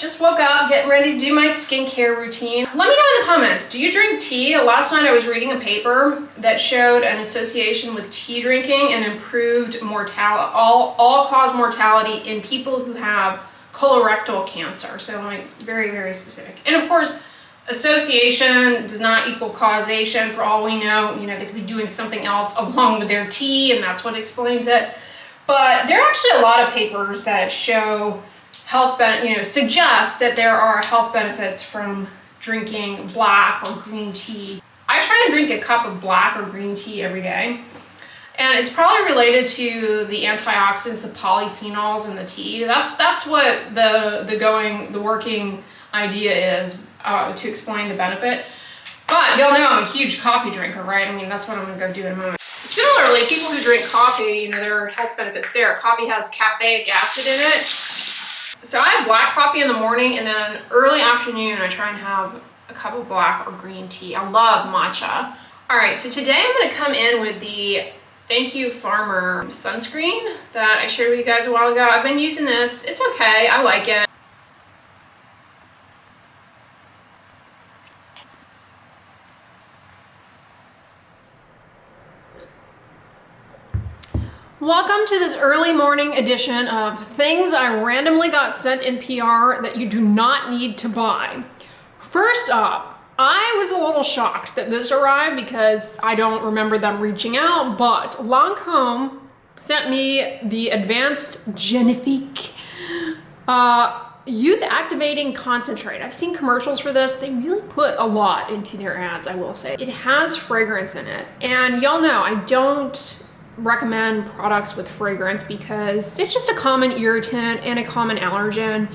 just woke up, getting ready to do my skincare routine. Let me know in the comments, do you drink tea? Last night I was reading a paper that showed an association with tea drinking and improved mortality, all-cause mortality in people who have colorectal cancer. So like very, very specific. And of course, association does not equal causation. For all we know, they could be doing something else along with their tea, and that's what explains it. But there are actually a lot of papers that show suggest that there are health benefits from drinking black or green tea. I try to drink a cup of black or green tea every day. And it's probably related to the antioxidants, the polyphenols in the tea. That's what the working idea is to explain the benefit. But y'all know I'm a huge coffee drinker, right? I mean, that's what I'm gonna go do in a moment. Similarly, people who drink coffee, there are health benefits there. Coffee has caffeic acid in it. So I have black coffee in the morning, and then early afternoon, I try and have a cup of black or green tea. I love matcha. All right, so today I'm gonna come in with the Thank You Farmer sunscreen that I shared with you guys a while ago. I've been using this. It's okay, I like it. Welcome to this early morning edition of things I randomly got sent in PR that you do not need to buy. First up, I was a little shocked that this arrived because I don't remember them reaching out, but Lancome sent me the Advanced Genifique Youth Activating Concentrate. I've seen commercials for this. They really put a lot into their ads, I will say. It has fragrance in it, and y'all know I don't recommend products with fragrance because it's just a common irritant and a common allergen.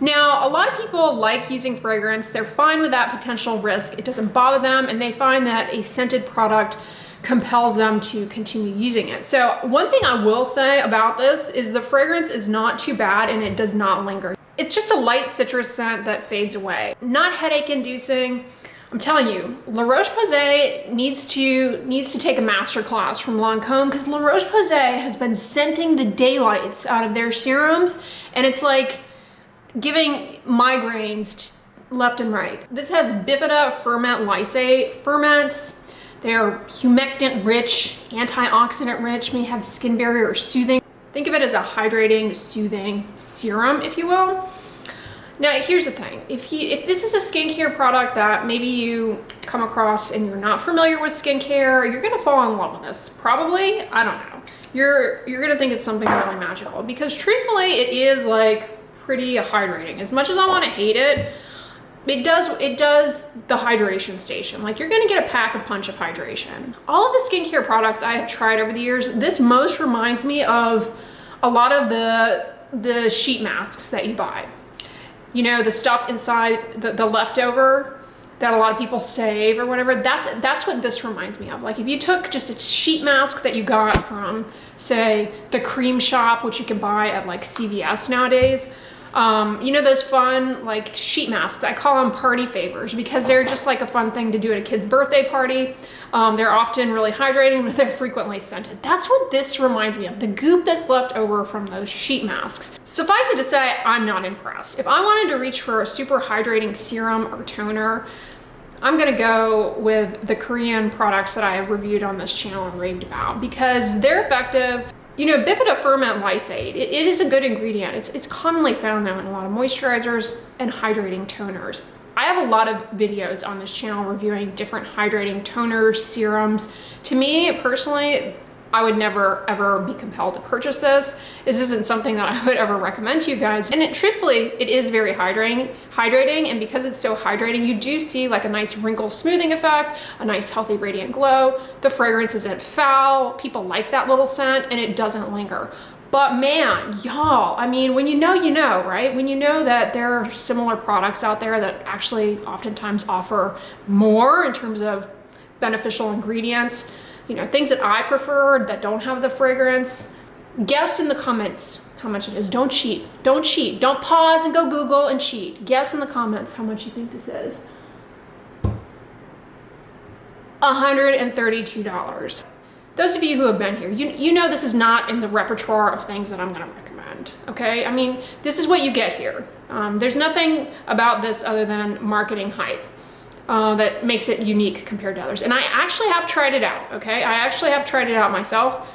Now, a lot of people like using fragrance. They're fine with that potential risk. It doesn't bother them, and they find that a scented product compels them to continue using it. So one thing I will say about this is the fragrance is not too bad and it does not linger. It's just a light citrus scent that fades away. Not headache inducing. I'm telling you, La Roche-Posay needs to take a master class from Lancome, because La Roche-Posay has been scenting the daylights out of their serums, and it's like giving migraines left and right. This has bifida ferment lysate ferments. They're humectant rich, antioxidant rich, may have skin barrier soothing. Think of it as a hydrating, soothing serum, if you will. Now, here's the thing. If this is a skincare product that maybe you come across and you're not familiar with skincare, you're gonna fall in love with this. Probably, I don't know. You're gonna think it's something really magical, because truthfully, it is like pretty hydrating. As much as I wanna hate it, it does the hydration station. Like, you're gonna get a pack a punch of hydration. All of the skincare products I have tried over the years, this most reminds me of a lot of the sheet masks that you buy. The stuff inside the leftover that a lot of people save or whatever, that's what this reminds me of. Like, if you took just a sheet mask that you got from, say, the Cream Shop, which you can buy at like CVS nowadays, those fun like sheet masks. I call them party favors because they're just like a fun thing to do at a kid's birthday party. They're often really hydrating, but they're frequently scented. That's what this reminds me of, the goop that's left over from those sheet masks. Suffice it to say, I'm not impressed. If I wanted to reach for a super hydrating serum or toner, I'm gonna go with the Korean products that I have reviewed on this channel and raved about, because they're effective. Bifida ferment lysate, it is a good ingredient. It's commonly found though in a lot of moisturizers and hydrating toners. I have a lot of videos on this channel reviewing different hydrating toners, serums. To me, personally, I would never ever be compelled to purchase this. This isn't something that I would ever recommend to you guys. And truthfully, it is very hydrating, and because it's so hydrating, you do see like a nice wrinkle smoothing effect, a nice healthy radiant glow. The fragrance isn't foul. People like that little scent, and it doesn't linger. But man, y'all, I mean, when you know, right? When you know that there are similar products out there that actually oftentimes offer more in terms of beneficial ingredients, things that I prefer that don't have the fragrance, guess in the comments how much it is. Don't cheat. Don't cheat. Don't pause and go Google and cheat. Guess in the comments how much you think this is. $132. Those of you who have been here, you know this is not in the repertoire of things that I'm gonna recommend. brand, okay? I mean, this is what you get here. There's nothing about this other than marketing hype that makes it unique compared to others. And I actually have tried it out, okay? I actually have tried it out myself.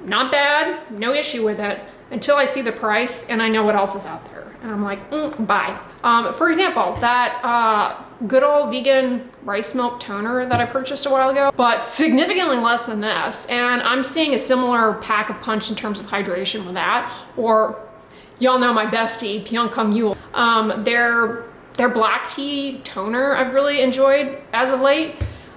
Not bad, no issue with it, until I see the price and I know what else is out there. And I'm like, buy. For example, that good old vegan rice milk toner that I purchased a while ago, but significantly less than this. And I'm seeing a similar pack of punch in terms of hydration with that. Or y'all know my bestie, Pyongkang Yul. Their black tea toner I've really enjoyed as of late.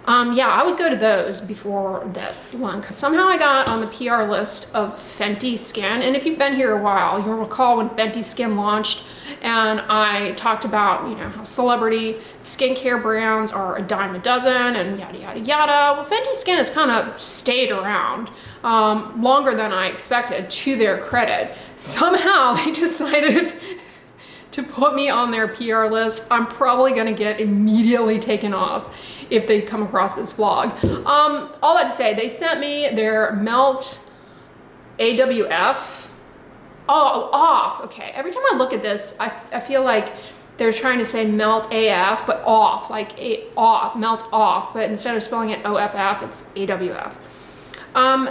Yeah, I would go to those before this one. Somehow I got on the PR list of Fenty Skin, and if you've been here a while, you'll recall when Fenty Skin launched, and I talked about, you know, how celebrity skincare brands are a dime a dozen and yada, yada, yada. Well, Fenty Skin has kind of stayed around longer than I expected, to their credit. Somehow they decided to put me on their PR list. I'm probably gonna get immediately taken off if they come across this vlog. All that to say, they sent me their Melt AWF. Oh, off, okay. Every time I look at this, I feel like they're trying to say Melt AF, but off, like off, melt off, but instead of spelling it OFF, it's AWF.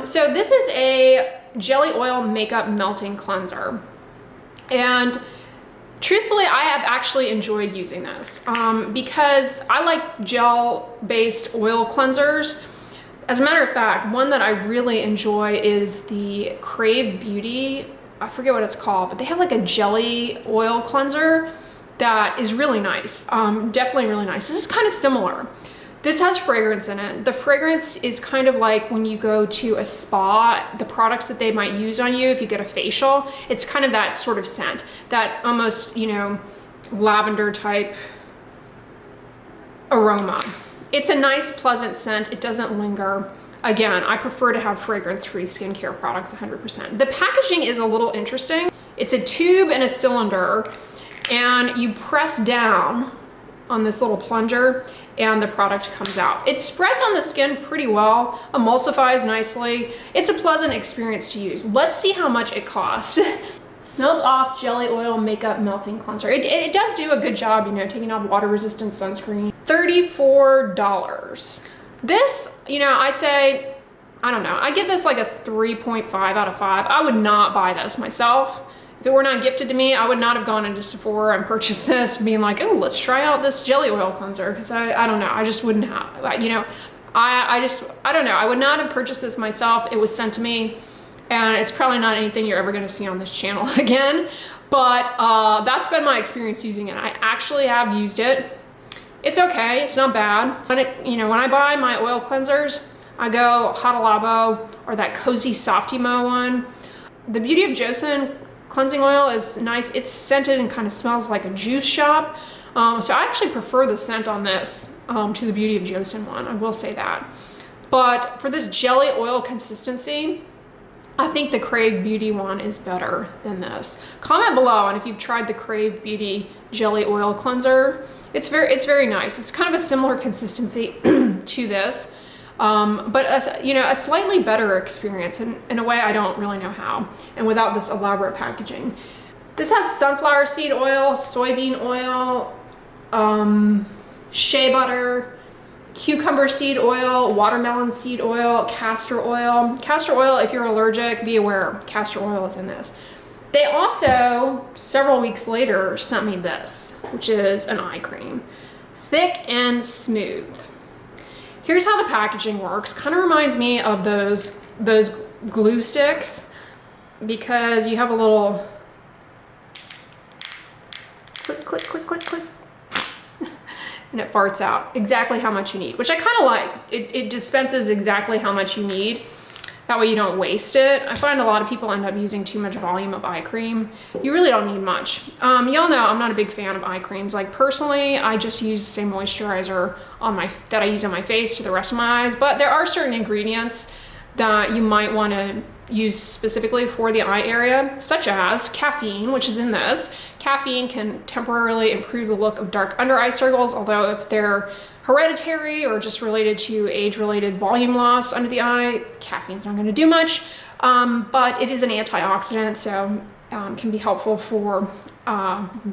So this is a jelly oil makeup melting cleanser. And truthfully, I have actually enjoyed using this because I like gel-based oil cleansers. As a matter of fact, one that I really enjoy is the Crave Beauty, I forget what it's called, but they have like a jelly oil cleanser that is really nice, definitely really nice. This is kind of similar. This has fragrance in it. The fragrance is kind of like when you go to a spa, the products that they might use on you if you get a facial, it's kind of that sort of scent, that almost, you know, lavender type aroma. It's a nice, pleasant scent. It doesn't linger. Again, I prefer to have fragrance-free skincare products 100%. The packaging is a little interesting. It's a tube and a cylinder, and you press down on this little plunger and the product comes out. It spreads on the skin pretty well, emulsifies nicely. It's a pleasant experience to use. Let's see how much it costs. Melt Off Jelly Oil Makeup Melting Cleanser. It does do a good job, you know, taking off water-resistant sunscreen. $34. This, you know, I say, I don't know, I give this like a 3.5 out of 5. I would not buy this myself. If it were not gifted to me, I would not have gone into Sephora and purchased this, being like, oh, let's try out this jelly oil cleanser, because I don't know, I just wouldn't have, you know, I don't know, I would not have purchased this myself. It was sent to me, and it's probably not anything you're ever gonna see on this channel again, but that's been my experience using it. I actually have used it. It's okay, it's not bad. When I buy my oil cleansers, I go Hada Labo or that Cozy Softimo one. The Beauty of Joseon cleansing oil is nice. It's scented and kind of smells like a juice shop. So I actually prefer the scent on this to the Beauty of Joseon one, I will say that. But for this jelly oil consistency, I think the Crave Beauty one is better than this. Comment below on if you've tried the Crave Beauty jelly oil cleanser. It's very nice. It's kind of a similar consistency to this. But a slightly better experience in a way I don't really know how, and without this elaborate packaging. This has sunflower seed oil, soybean oil, shea butter, cucumber seed oil, watermelon seed oil, castor oil. Castor oil, if you're allergic, be aware, castor oil is in this. They also, several weeks later, sent me this, which is an eye cream. Thick and smooth. Here's how the packaging works. Kind of reminds me of those glue sticks, because you have a little click, click, click, click, click, and it farts out exactly how much you need, which I kind of like. It dispenses exactly how much you need. That way you don't waste it. I find a lot of people end up using too much volume of eye cream. You really don't need much. Y'all know I'm not a big fan of eye creams. Like personally, I just use the same moisturizer that I use on my face to the rest of my eyes, but there are certain ingredients that you might want to use specifically for the eye area, such as caffeine, which is in this. Caffeine can temporarily improve the look of dark under eye circles, although if they're hereditary or just related to age-related volume loss under the eye, caffeine's not going to do much, but it is an antioxidant, so can be helpful for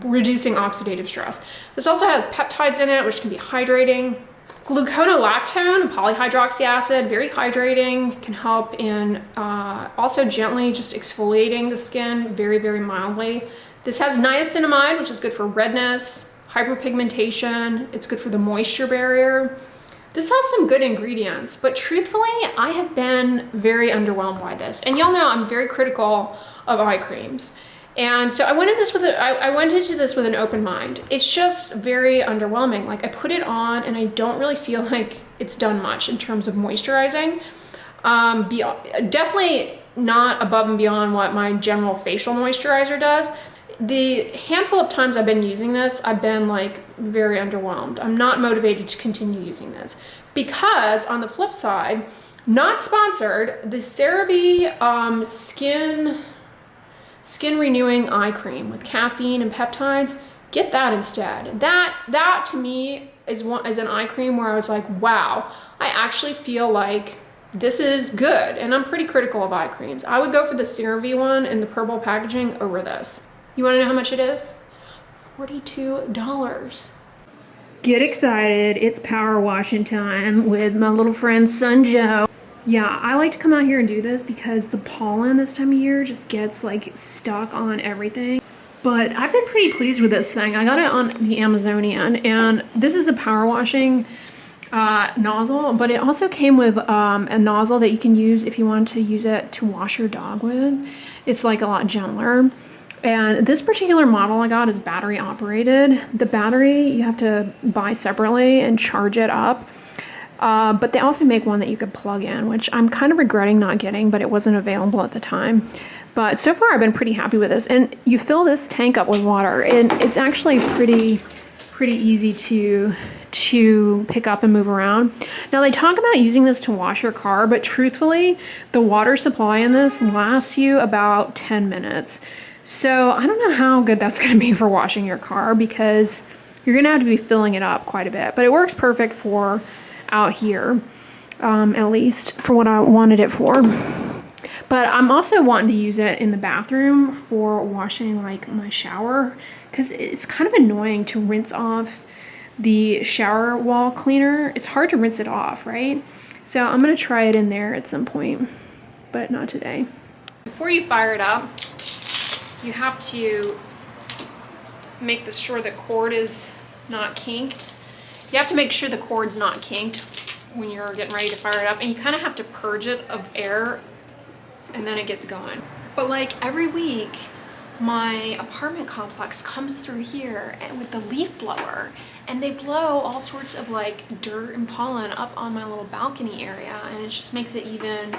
reducing oxidative stress. This also has peptides in it, which can be hydrating. Gluconolactone, a polyhydroxy acid, very hydrating, can help in also gently just exfoliating the skin very, very mildly. This has niacinamide, which is good for redness, hyperpigmentation. It's good for the moisture barrier. This has some good ingredients, but truthfully, I have been very underwhelmed by this. And y'all know I'm very critical of eye creams. And so I went into this with an open mind. It's just very underwhelming. Like, I put it on and I don't really feel like it's done much in terms of moisturizing. Definitely not above and beyond what my general facial moisturizer does. The handful of times I've been using this, I've been like very underwhelmed. I'm not motivated to continue using this because on the flip side, not sponsored, the CeraVe Skin Renewing Eye Cream with caffeine and peptides, get that instead. That to me is an eye cream where I was like, wow, I actually feel like this is good. And I'm pretty critical of eye creams. I would go for the CeraVe one in the purple packaging over this. You wanna know how much it is? $42. Get excited, it's power washing time with my little friend Sun Joe. Yeah, I like to come out here and do this because the pollen this time of year just gets like stuck on everything. But I've been pretty pleased with this thing. I got it on the Amazonian, and this is the power washing nozzle, but it also came with a nozzle that you can use if you want to use it to wash your dog with. It's like a lot gentler. And this particular model I got is battery operated. The battery you have to buy separately and charge it up. But they also make one that you could plug in, which I'm kind of regretting not getting, but it wasn't available at the time. But so far I've been pretty happy with this. And you fill this tank up with water, and it's actually pretty easy to pick up and move around. Now they talk about using this to wash your car, but truthfully, the water supply in this lasts you about 10 minutes. So I don't know how good that's gonna be for washing your car because you're gonna have to be filling it up quite a bit, but it works perfect for out here, at least for what I wanted it for. But I'm also wanting to use it in the bathroom for washing like my shower because it's kind of annoying to rinse off the shower wall cleaner. It's hard to rinse it off, right? So I'm gonna try it in there at some point, but not today. Before you fire it up, you have to make sure the cord is not kinked. You have to make sure the cord's not kinked when you're getting ready to fire it up, and you kind of have to purge it of air and then it gets going. But like every week, my apartment complex comes through here and with the leaf blower, and they blow all sorts of like dirt and pollen up on my little balcony area, and it just makes it even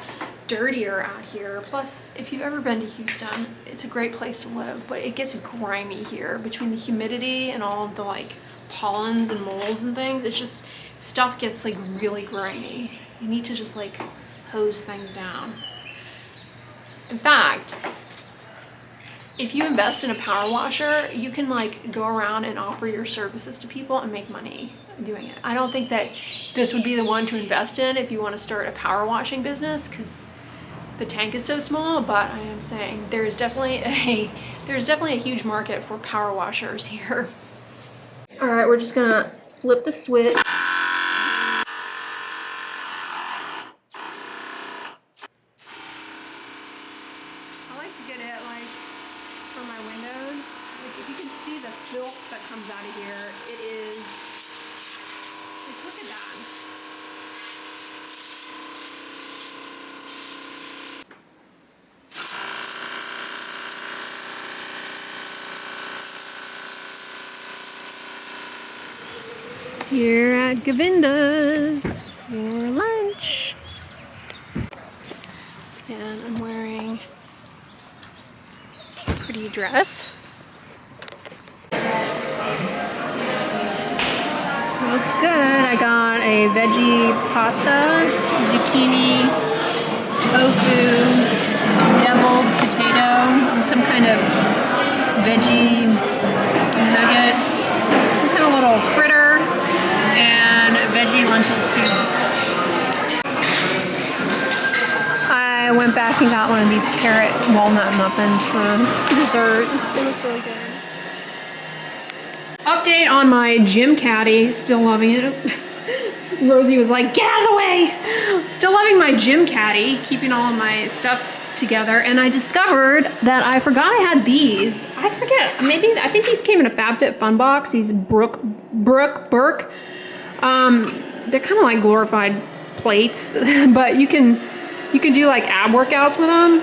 dirtier out here. Plus, if you've ever been to Houston, it's a great place to live, but it gets grimy here between the humidity and all of the like pollens and molds and things. It's just, stuff gets like really grimy. You need to just like hose things down. In fact, if you invest in a power washer, you can like go around and offer your services to people and make money doing it. I don't think that this would be the one to invest in if you want to start a power washing business because the tank is so small, but I am saying there's definitely a huge market for power washers here. All right, we're just gonna flip the switch. For my windows, like if you can see the filth that comes out of here, it is, like, look at that. Here at Govinda's for lunch. And I'm wearing pretty dress. Looks good. I got a veggie pasta, zucchini, tofu, deviled potato, and some kind of veggie nugget, some kind of little fritter, and veggie lentil soup. I went back and got one of these carrot walnut muffins for dessert. They look really good. Update on my gym caddy. Still loving it. Rosie was like, get out of the way! Still loving my gym caddy, keeping all of my stuff together, and I discovered that I forgot I had these. I forget, I think these came in a FabFitFun box, these Burke. They're kind of like glorified plates, but you can do like ab workouts with them.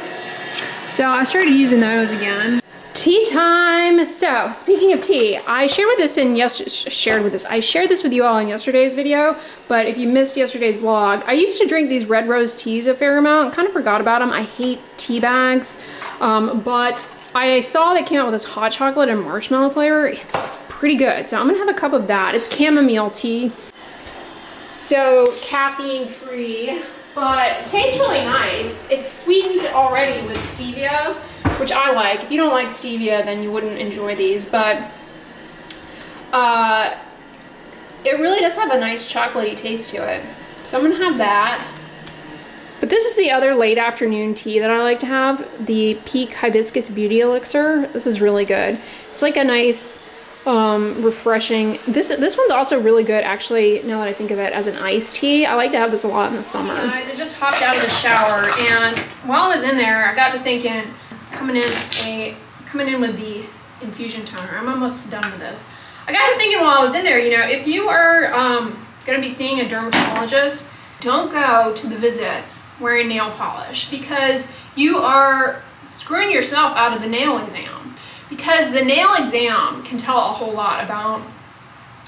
So I started using those again. Tea time. So speaking of tea, I shared this with you all in yesterday's video, but if you missed yesterday's vlog, I used to drink these red rose teas a fair amount, kind of forgot about them. I hate tea bags, but I saw they came out with this hot chocolate and marshmallow flavor. It's pretty good, so I'm gonna have a cup of that. It's chamomile tea, so caffeine free, but it tastes really nice. It's sweetened already with stevia, which I like. If you don't like stevia, then you wouldn't enjoy these, but it really does have a nice chocolatey taste to it. So I'm gonna have that. But this is the other late afternoon tea that I like to have, the Peak Hibiscus Beauty Elixir. This is really good. It's like a nice, refreshing. This one's also really good, actually, now that I think of it, as an iced tea. I like to have this a lot in the summer. Hey guys, I just hopped out of the shower, and while I was in there, I got to thinking, coming in with the infusion toner. I'm almost done with this. I got to thinking while I was in there, you know, if you are going to be seeing a dermatologist, don't go to the visit wearing nail polish, because you are screwing yourself out of the nail exam. Because the nail exam can tell a whole lot about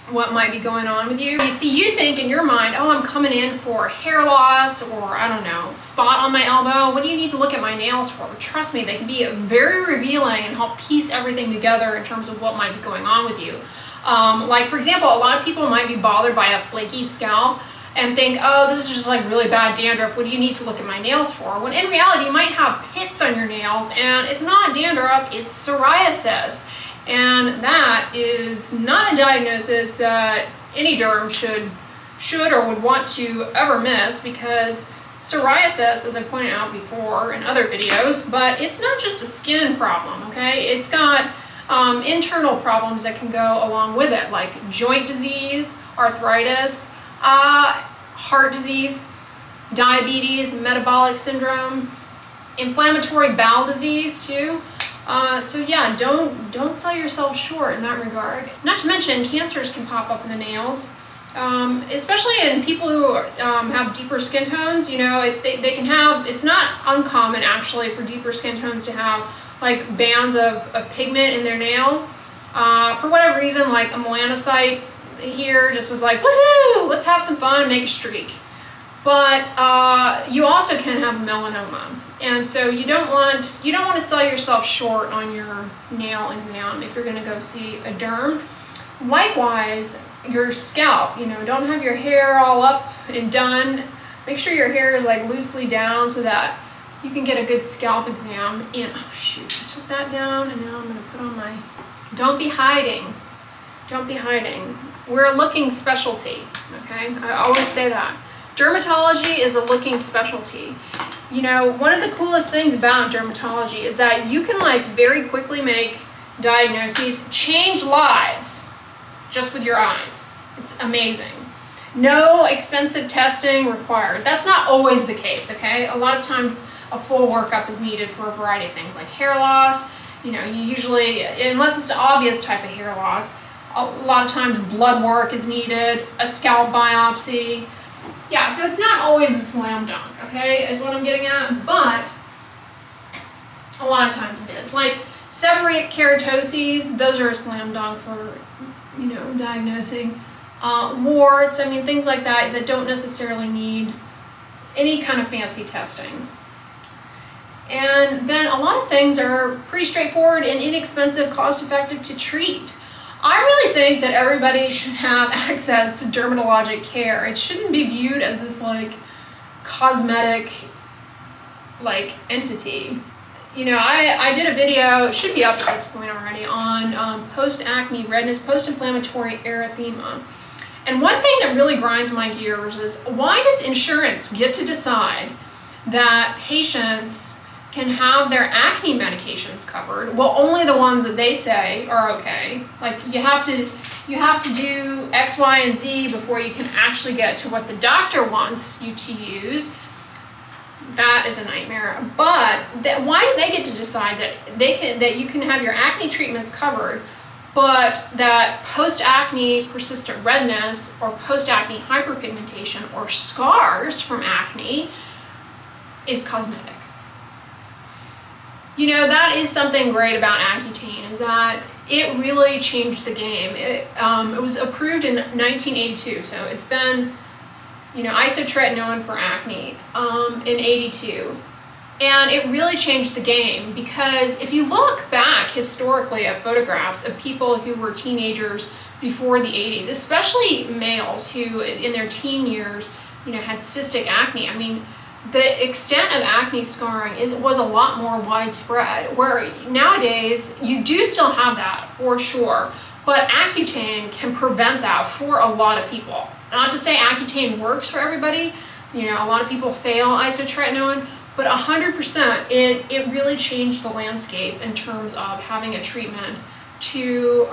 what might be going on with you. You see, you think in your mind, oh, I'm coming in for hair loss, or I don't know, spot on my elbow. What do you need to look at my nails for? Trust me, they can be very revealing and help piece everything together in terms of what might be going on with you. Like, for example, a lot of people might be bothered by a flaky scalp and think, oh, this is just like really bad dandruff. What do you need to look at my nails for? When in reality, you might have pits on your nails, and it's not dandruff, it's psoriasis. And that is not a diagnosis that any derm should or would want to ever miss, because psoriasis, as I pointed out before in other videos, but it's not just a skin problem, okay? It's got internal problems that can go along with it, like joint disease, arthritis, heart disease, diabetes, metabolic syndrome, inflammatory bowel disease too. So yeah, don't sell yourself short in that regard. Not to mention, cancers can pop up in the nails, especially in people who have deeper skin tones. You know, they can have, it's not uncommon actually for deeper skin tones to have like bands of pigment in their nail. For whatever reason, like a melanocyte here just is like, woohoo, let's have some fun and make a streak. But you also can have melanoma. And so you don't want to sell yourself short on your nail exam if you're going to go see a derm. Likewise, your scalp, you know, don't have your hair all up and done. Make sure your hair is like loosely down so that you can get a good scalp exam. And oh shoot, I took that down, and now I'm going to put on my, don't be hiding. Don't be hiding. We're a looking specialty, okay? I always say that. Dermatology is a looking specialty. You know, one of the coolest things about dermatology is that you can like very quickly make diagnoses, change lives just with your eyes. It's amazing. No expensive testing required. That's not always the case, okay? A lot of times a full workup is needed for a variety of things like hair loss. You know, you usually, unless it's an obvious type of hair loss, a lot of times blood work is needed, a scalp biopsy. Yeah, so it's not always a slam dunk, okay, is what I'm getting at, but a lot of times it is. Like seborrheic keratoses, those are a slam dunk for, you know, diagnosing. Warts, I mean, things like that that don't necessarily need any kind of fancy testing. And then a lot of things are pretty straightforward and inexpensive, cost-effective to treat. I really think that everybody should have access to dermatologic care. It shouldn't be viewed as this like cosmetic like entity. You know, I did a video, it should be up at this point already, on post-acne redness, post-inflammatory erythema. And one thing that really grinds my gears is, why does insurance get to decide that patients can have their acne medications covered. Well, only the ones that they say are okay. Like you have to do X, Y, and Z before you can actually get to what the doctor wants you to use. That is a nightmare. But why do they get to decide that you can have your acne treatments covered, but that post-acne persistent redness or post-acne hyperpigmentation or scars from acne is cosmetic? You know, that is something great about Accutane, is that it really changed the game. It was approved in 1982, so it's been, you know, isotretinoin for acne in 82. And it really changed the game, because if you look back historically at photographs of people who were teenagers before the 80s, especially males who in their teen years, you know, had cystic acne, I mean, the extent of acne scarring was a lot more widespread, where nowadays you do still have that for sure, but Accutane can prevent that for a lot of people. Not to say Accutane works for everybody, you know, a lot of people fail isotretinoin, but 100% it really changed the landscape in terms of having a treatment to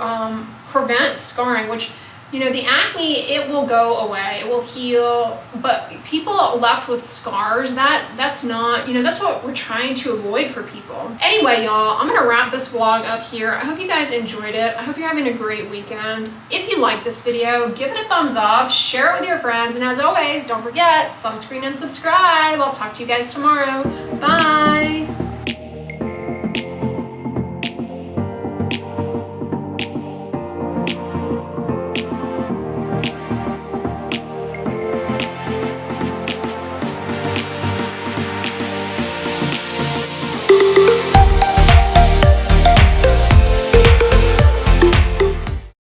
prevent scarring, which, you know, the acne, it will go away, it will heal, but people left with scars, that's not, you know, that's what we're trying to avoid for people. Anyway, y'all, I'm gonna wrap this vlog up here. I hope you guys enjoyed it. I hope you're having a great weekend. If you like this video, give it a thumbs up, share it with your friends, and as always, don't forget, sunscreen and subscribe. I'll talk to you guys tomorrow. Bye.